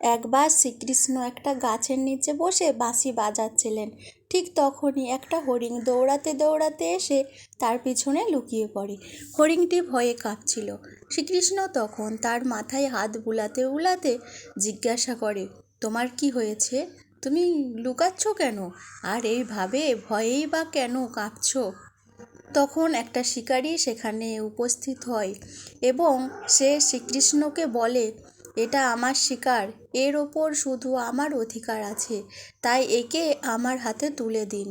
একবার শ্রীকৃষ্ণ একটা গাছের নিচে বসে বাঁশি বাজাচ্ছিলেন। ঠিক তখনই একটা হরিণ দৌড়াতে দৌড়াতে এসে তার পিছনে লুকিয়ে পড়ে। হরিণটি ভয়ে কাঁপছিল। শ্রীকৃষ্ণ তখন তার মাথায় হাত বুলাতে বুলাতে জিজ্ঞাসা করে, তোমার কি হয়েছে? তুমি লুকাচ্ছ কেন? আর এইভাবে ভয়েই বা কেন কাঁপছ? তখন একটা শিকারী সেখানে উপস্থিত হয় এবং সে শ্রীকৃষ্ণকে বলে, এটা আমার শিকার, এর ওপর শুধু আমার অধিকার আছে, তাই একে আমার হাতে তুলে দিন।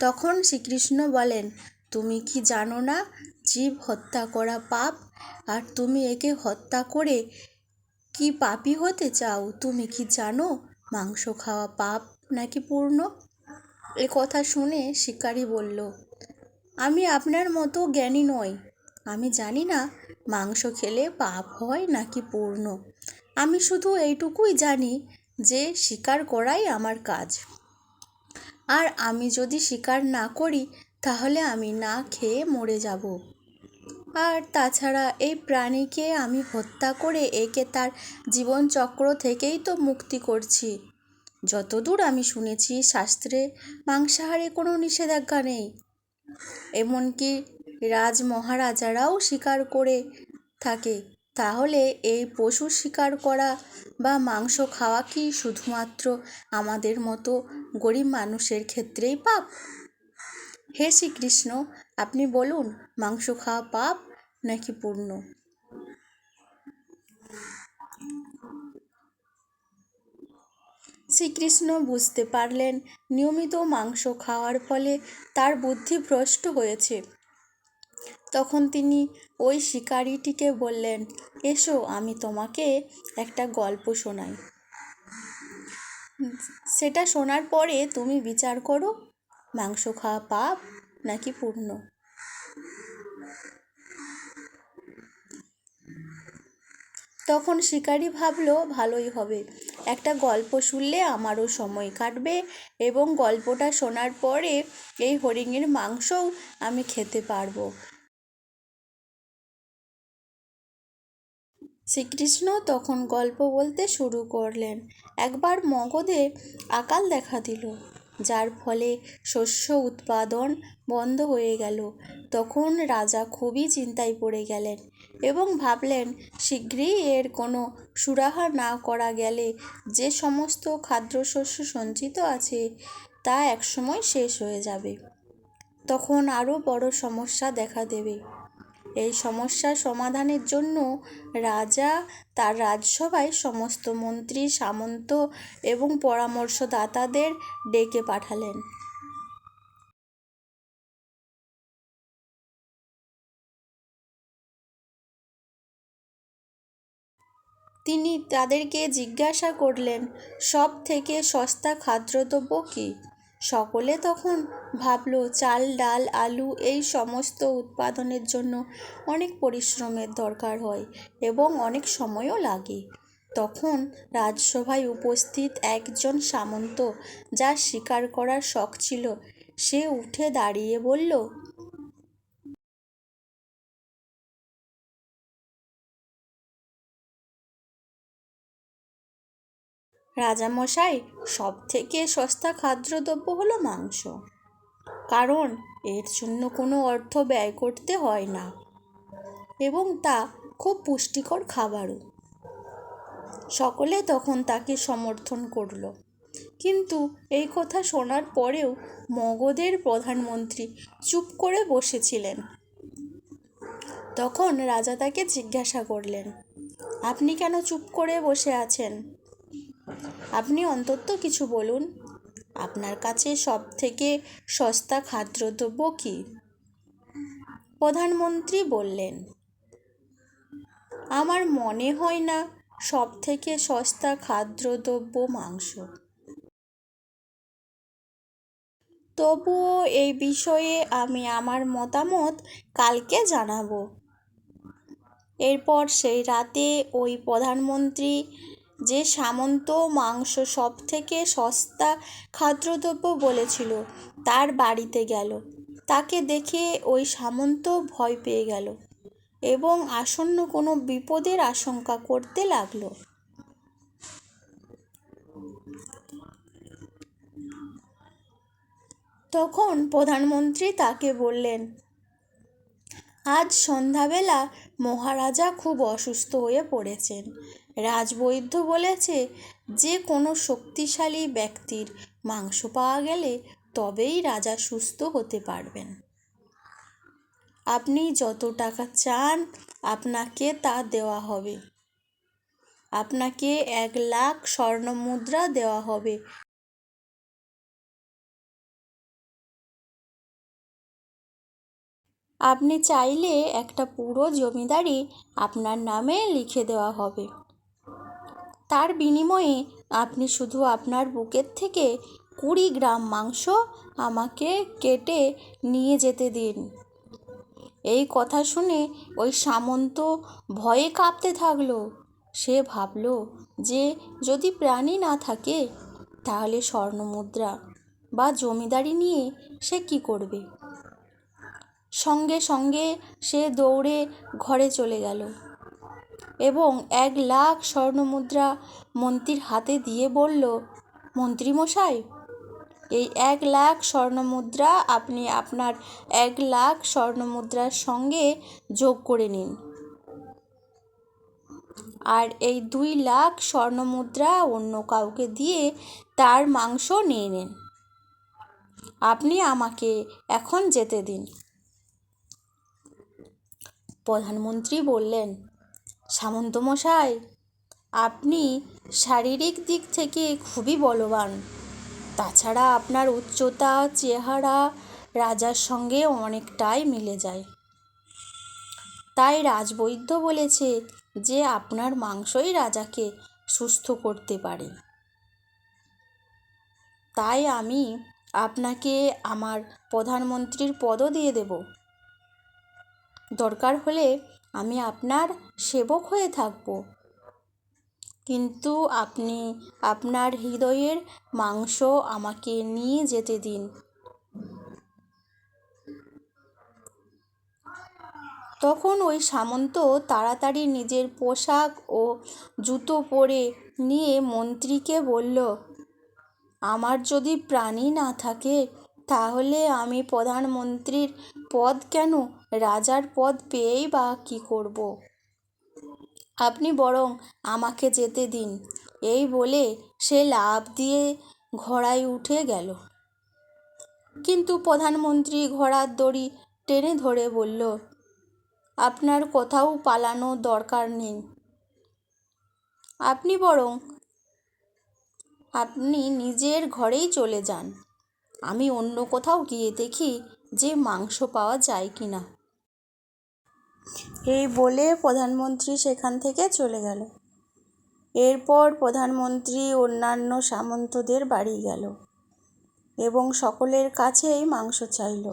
তখন শ্রীকৃষ্ণ বলেন, তুমি কি জানো না জীব হত্যা করা পাপ? আর তুমি একে হত্যা করে কি পাপী হতে চাও? তুমি কি জানো মাংস খাওয়া পাপ নাকি পূর্ণ? এ কথা শুনে শিকারী বলল, আমি আপনার মতো জ্ঞানী নই। আমি জানি না মাংস খেলে পাপ হয় নাকি পূর্ণ। আমি শুধু এইটুকুই জানি যে শিকার করাই আমার কাজ। আর আমি যদি শিকার না করি তাহলে আমি না খেয়ে মরে যাব। আর তাছাড়া এই প্রাণীকে আমি হত্যা করে একে তার জীবনচক্র থেকেই তো মুক্তি করছি। যতদূর আমি শুনেছি শাস্ত্রে মাংসাহারে কোনো নিষেধাজ্ঞা নেই। এমনকি রাজ মহারাজারাও শিকার করে থাকে। তাহলে এই পশু শিকার করা বা মাংস খাওয়া কি শুধুমাত্র আমাদের মতো গরিব মানুষের ক্ষেত্রেই পাপ? হে শ্রীকৃষ্ণ, আপনি বলুন, মাংস খাওয়া পাপ নাকি পূর্ণ? শ্রীকৃষ্ণ বুঝতে পারলেন নিয়মিত মাংস খাওয়ার ফলে তার বুদ্ধি ভ্রষ্ট হয়েছে। তখন তিনি ওই শিকারীটিকে বললেন, এসো আমি তোমাকে একটা গল্প শোনাই। সেটা শোনার পরে তুমি বিচার করো মাংস খাওয়া পাপ নাকি পূর্ণ। তখন শিকারী ভাবলো ভালোই হবে, একটা গল্প শুনলে আমারও সময় কাটবে এবং গল্পটা শোনার পরে এই হরিণের মাংসও আমি খেতে পারবো। শ্রীকৃষ্ণ তখন গল্প বলতে শুরু করলেন। একবার মগধে আকাল দেখা দিল, যার ফলে শস্য উৎপাদন বন্ধ হয়ে গেল। তখন রাজা খুবই চিন্তায় পড়ে গেলেন এবং ভাবলেন শীঘ্রই এর কোনো সুরাহা না করা গেলে যে সমস্ত খাদ্যশস্য সঞ্চিত আছে তা একসময় শেষ হয়ে যাবে। তখন আরও বড় সমস্যা দেখা দেবে। এই সমস্যার সমাধানের জন্য রাজা তার রাজসভায় সমস্ত মন্ত্রী, সামন্ত এবং পরামর্শদাতাদের ডেকে পাঠালেন। তিনি তাদেরকে জিজ্ঞাসা করলেন, সব থেকে সস্তা খাদ্যদ্রব্য কী? সকলে তখন ভাবল, চাল, ডাল, আলু এই সমস্ত উৎপাদনের জন্য অনেক পরিশ্রমের দরকার হয় এবং অনেক সময়ও লাগে। তখন রাজসভায় উপস্থিত একজন সামন্ত, যার শিকার করার শখ ছিল, সে উঠে দাঁড়িয়ে বলল, রাজামশাই, সব থেকে সস্তা খাদ্যদ্রব্য হলো মাংস, কারণ এর জন্য কোনো অর্থ ব্যয় করতে হয় না এবং তা খুব পুষ্টিকর খাবারও। সকলে তখন তাকে সমর্থন করল। কিন্তু এই কথা শোনার পরেও মগধের প্রধানমন্ত্রী চুপ করে বসেছিলেন। তখন রাজা তাকে জিজ্ঞাসা করলেন, আপনি কেন চুপ করে বসে আছেন? আপনি অন্তত কিছু বলুন, আপনার কাছে সব থেকে সস্তা খাদ্যদ্রব্য কী? প্রধানমন্ত্রী বললেন, আমার মনে হয় না সব থেকে সস্তা খাদ্যদ্রব্য মাংস। তবুও এই বিষয়ে আমি আমার মতামত কালকে জানাবো। এরপর সেই রাতে ওই প্রধানমন্ত্রী যে সামন্ত মাংস সব থেকে সস্তা খাদ্যদ্রব্য বলেছিল তার বাড়িতে গেল। তাকে দেখে ওই সামন্ত ভয় পেয়ে গেল এবং আসন্ন কোনো বিপদের আশঙ্কা করতে লাগলো। তখন প্রধানমন্ত্রী তাকে বললেন, আজ সন্ধ্যাবেলা মহারাজা খুব অসুস্থ হয়ে পড়েছেন। রাজবৈদ্য বলেছে যে কোনো শক্তিশালী ব্যক্তির মাংস পাওয়া গেলে তবেই রাজা সুস্থ হতে পারবেন। আপনি যত টাকা চান আপনাকে তা দেওয়া হবে। আপনাকে 1,00,000 স্বর্ণমুদ্রা দেওয়া হবে। আপনি চাইলে একটা পুরো জমিদারি আপনার নামে লিখে দেওয়া হবে। তার বিনিময়ে আপনি শুধু আপনার বুকের থেকে 20 গ্রাম মাংস আমাকে কেটে নিয়ে যেতে দিন। এই কথা শুনে ওই সামন্ত ভয়ে কাঁপতে থাকলো। সে ভাবল যে যদি প্রাণী না থাকে তাহলে স্বর্ণমুদ্রা বা জমিদারি নিয়ে সে কি করবে। সঙ্গে সঙ্গে সে দৌড়ে ঘরে চলে গেল এবং 1,00,000 স্বর্ণমুদ্রা মন্ত্রীর হাতে দিয়ে বলল, মন্ত্রীমশাই, এই 1,00,000 স্বর্ণমুদ্রা আপনি আপনার 1,00,000 স্বর্ণমুদ্রার সঙ্গে যোগ করে নিন, আর এই 2,00,000 স্বর্ণমুদ্রা অন্য কাউকে দিয়ে তার মাংস নিয়ে নিন। আপনি আমাকে এখন যেতে দিন। প্রধানমন্ত্রী বললেন, সামন্তমশাই, আপনি শারীরিক দিক থেকে খুবই বলবান। তাছাড়া আপনার উচ্চতা, চেহারা রাজার সঙ্গে অনেকটাই মিলে যায়। তাই রাজবৈদ্য বলেছে যে আপনার মাংসই রাজাকে সুস্থ করতে পারে। তাই আমি আপনাকে আমার প্রধানমন্ত্রীর পদও দিয়ে দেব। দরকার হলে আমি আপনার সেবক হয়ে থাকব, কিন্তু আপনি আপনার হৃদয়ের মাংস আমাকে নিয়ে যেতে দিন। তখন ওই সামন্ত তাড়াতাড়ি নিজের পোশাক ও জুতো পরে নিয়ে মন্ত্রীকে বলল, আমার যদি প্রাণী না থাকে তাহলে আমি প্রধানমন্ত্রীর পদ কেন, রাজার পদ পেয়েই বা কী করব। আপনি বরং আমাকে যেতে দিন। এই বলে সে লাফ দিয়ে ঘোড়ায় উঠে গেল। কিন্তু প্রধানমন্ত্রী ঘোড়ার দড়ি টেনে ধরে বলল, আপনার কোথাও পালানোর দরকার নেই। আপনি নিজের ঘরেই চলে যান। আমি অন্য কোথাও গিয়ে দেখি যে মাংস পাওয়া যায় কি না। এই বলে প্রধানমন্ত্রী সেখান থেকে চলে গেল। এরপর প্রধানমন্ত্রী অন্যান্য সামন্তদের বাড়ি গেল এবং সকলের কাছেই মাংস চাইল,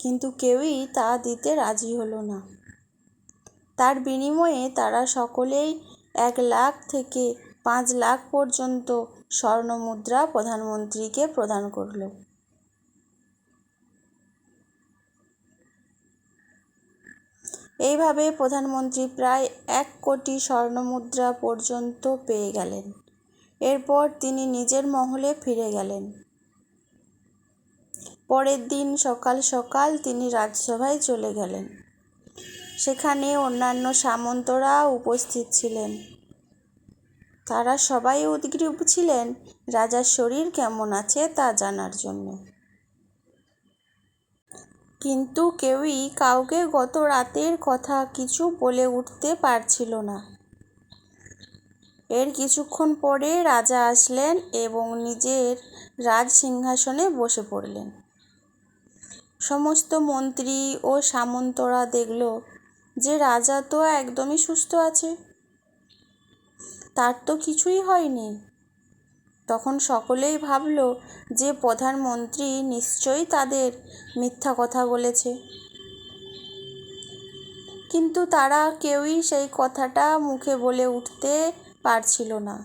কিন্তু কেউই তা দিতে রাজি হলো না। তার বিনিময়ে তারা সকলেই 1,00,000 থেকে 5,00,000 পর্যন্ত স্বর্ণমুদ্রা প্রধানমন্ত্রীকে প্রদান করল। এইভাবে প্রধানমন্ত্রী প্রায় 1 কোটি স্বর্ণমুদ্রা পর্যন্ত পেয়ে গেলেন। এরপর তিনি নিজের মহলে ফিরে গেলেন। পরের দিন সকাল সকাল তিনি রাজসভায় চলে গেলেন। সেখানে অন্যান্য সামন্তরা উপস্থিত ছিলেন। তারা সবাই উদগ্রীব ছিলেন রাজার শরীর কেমন আছে তা জানার জন্য। কিন্তু কেউই কাউকে গত রাতের কথা কিছু বলে উঠতে পারছিল না। এর কিছুক্ষণ পরে রাজা আসলেন এবং নিজের রাজসিংহাসনে বসে পড়লেন। সমস্ত মন্ত্রী ও সামন্তরা দেখল যে রাজা তো একদমই সুস্থ আছে, তার তো কিছুই হয়নি। তখন সকলেই ভাবল যে প্রধানমন্ত্রী নিশ্চয়ই তাদের মিথ্যা কথা বলেছে, কিন্তু তারা কেউই সেই কথাটা মুখে বলে উঠতে পারছিল না।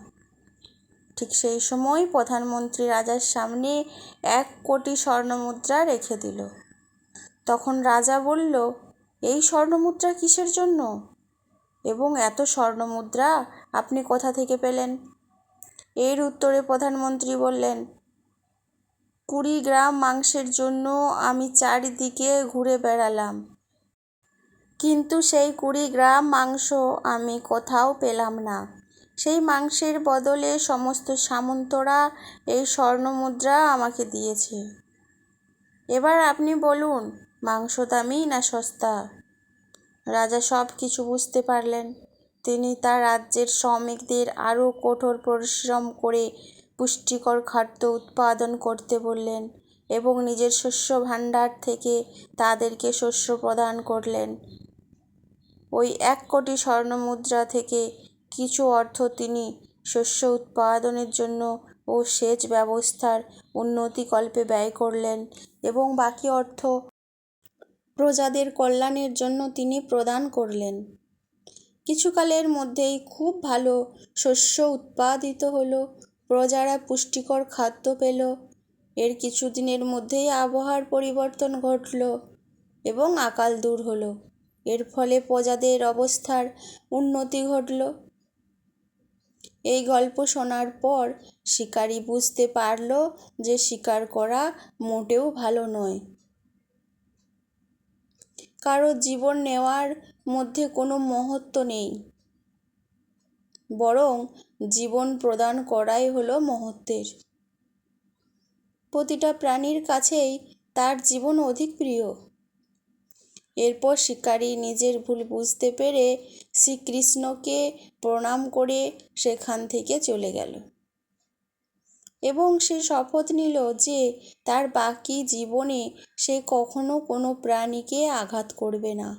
ঠিক সেই সময় প্রধানমন্ত্রী রাজার সামনে 1 কোটি স্বর্ণমুদ্রা রেখে দিল। তখন রাজা বলল, এই স্বর্ণমুদ্রা কিসের জন্য, এবং এত স্বর্ণমুদ্রা আপনি কোথা থেকে পেলেন? এর উত্তরে প্রধানমন্ত্রী বললেন, 20 গ্রাম মাংসের জন্য আমি চারিদিকে ঘুরে বেড়ালাম, কিন্তু সেই 20 গ্রাম মাংস আমি কোথাও পেলাম না। সেই মাংসের বদলে সমস্ত সামন্তরা এই স্বর্ণমুদ্রা আমাকে দিয়েছে। এবার আপনি বলুন, মাংস দামি না সস্তা? রাজা সব কিছু বুঝতে পারলেন। তিনি তার রাজ্যের শ্রমিকদের আরও কঠোর পরিশ্রম করে পুষ্টিকর খাদ্য উৎপাদন করতে বললেন এবং নিজের শস্য ভাণ্ডার থেকে তাদেরকে শস্য প্রদান করলেন। ওই 1 কোটি স্বর্ণমুদ্রা থেকে কিছু অর্থ তিনি শস্য উৎপাদনের জন্য ও সেচ ব্যবস্থার উন্নতিকল্পে ব্যয় করলেন এবং বাকি অর্থ প্রজাদের কল্যাণের জন্য তিনি প্রদান করলেন। কিছুকালের মধ্যেই খুব ভালো শস্য উৎপাদিত হলো, প্রজারা পুষ্টিকর খাদ্য পেল। এর কিছুদিনের মধ্যেই আবহাওয়ার পরিবর্তন ঘটল এবং আকাল দূর হলো। এর ফলে প্রজাদের অবস্থার উন্নতি ঘটল। এই গল্প শোনার পর শিকারী বুঝতে পারল যে শিকার করা মোটেও ভালো নয়। কারো জীবন নেওয়ার মধ্যে কোনো মহত্ব নেই, বরং জীবন প্রদান করাই হলো মহত্বের। প্রতিটা প্রাণীর কাছেই তার জীবন অধিক প্রিয়। এরপর শিকারী নিজের ভুল বুঝতে পেরে শ্রীকৃষ্ণকে প্রণাম করে সেখান থেকে চলে গেল এবং সে শপথ নিল যে তার বাকি জীবনে সে কখনো কোনো প্রাণীকে আঘাত করবে না।